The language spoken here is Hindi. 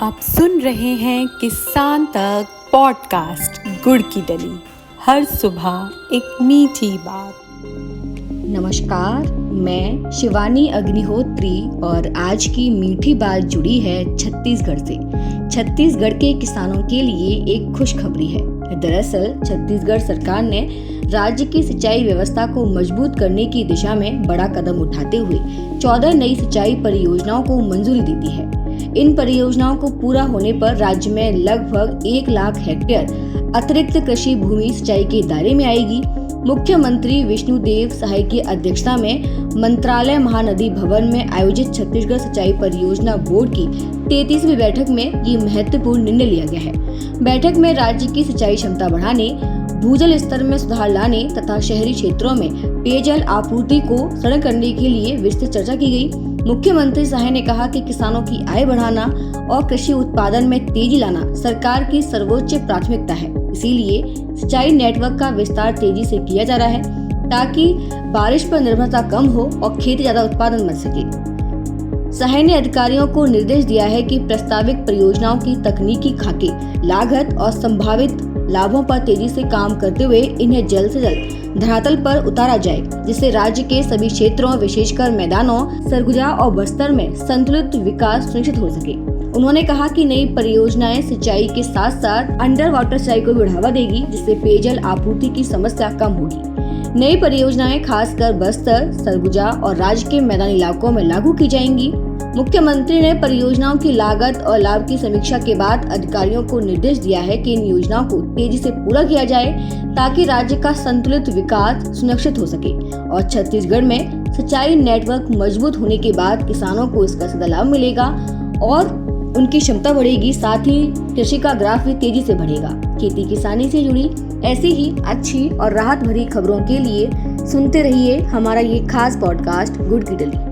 आप सुन रहे हैं किसान तक पॉडकास्ट गुड़ की डली। हर सुबह एक मीठी बात। नमस्कार, मैं शिवानी अग्निहोत्री और आज की मीठी बात जुड़ी है छत्तीसगढ़ से। छत्तीसगढ़ के किसानों के लिए एक खुशखबरी है। दरअसल छत्तीसगढ़ सरकार ने राज्य की सिंचाई व्यवस्था को मजबूत करने की दिशा में बड़ा कदम उठाते हुए 14 नई सिंचाई परियोजनाओं को मंजूरी दी दी है। इन परियोजनाओं को पूरा होने पर राज्य में लगभग 1 लाख हेक्टेयर अतिरिक्त कृषि भूमि सिंचाई के दायरे में आएगी। मुख्यमंत्री विष्णुदेव साय की अध्यक्षता में मंत्रालय महानदी भवन में आयोजित छत्तीसगढ़ सिंचाई परियोजना बोर्ड की 33वीं बैठक में ये महत्वपूर्ण निर्णय लिया गया है। बैठक में राज्य की सिंचाई क्षमता बढ़ाने, भूजल स्तर में सुधार लाने तथा शहरी क्षेत्रों में पेयजल आपूर्ति को सरल करने के लिए विस्तृत चर्चा की गई। मुख्यमंत्री साय ने कहा कि किसानों की आय बढ़ाना और कृषि उत्पादन में तेजी लाना सरकार की सर्वोच्च प्राथमिकता है। इसीलिए सिंचाई नेटवर्क का विस्तार तेजी से किया जा रहा है ताकि बारिश पर निर्भरता कम हो और खेती ज्यादा उत्पादन बन सके। साय ने अधिकारियों को निर्देश दिया है कि प्रस्तावित परियोजनाओं की तकनीकी खाके, लागत और संभावित लाभों पर तेजी से काम करते हुए इन्हें जल्द से जल्द धरातल पर उतारा जाए, जिससे राज्य के सभी क्षेत्रों विशेषकर मैदानों, सरगुजा और बस्तर में संतुलित विकास सुनिश्चित हो सके। उन्होंने कहा कि नई परियोजनाएं सिंचाई के साथ साथ अंडर वाटर सिंचाई को भी बढ़ावा देगी, जिससे पेयजल आपूर्ति की समस्या कम होगी। नई परियोजनाएं खासकर बस्तर, सरगुजा और राज्य के मैदानी इलाकों में लागू की जाएंगी। मुख्यमंत्री ने परियोजनाओं की लागत और लाभ की समीक्षा के बाद अधिकारियों को निर्देश दिया है कि इन योजनाओं को तेजी से पूरा किया जाए ताकि राज्य का संतुलित विकास सुनिश्चित हो सके और छत्तीसगढ़ में सिंचाई नेटवर्क मजबूत होने के बाद किसानों को इसका सीधा लाभ मिलेगा और उनकी क्षमता बढ़ेगी। साथ ही कृषि का ग्राफ भी तेजी से बढ़ेगा। खेती किसानी से जुड़ी ऐसी ही अच्छी और राहत भरी खबरों के लिए सुनते रहिए हमारा ये खास पॉडकास्ट गुड़ की डली।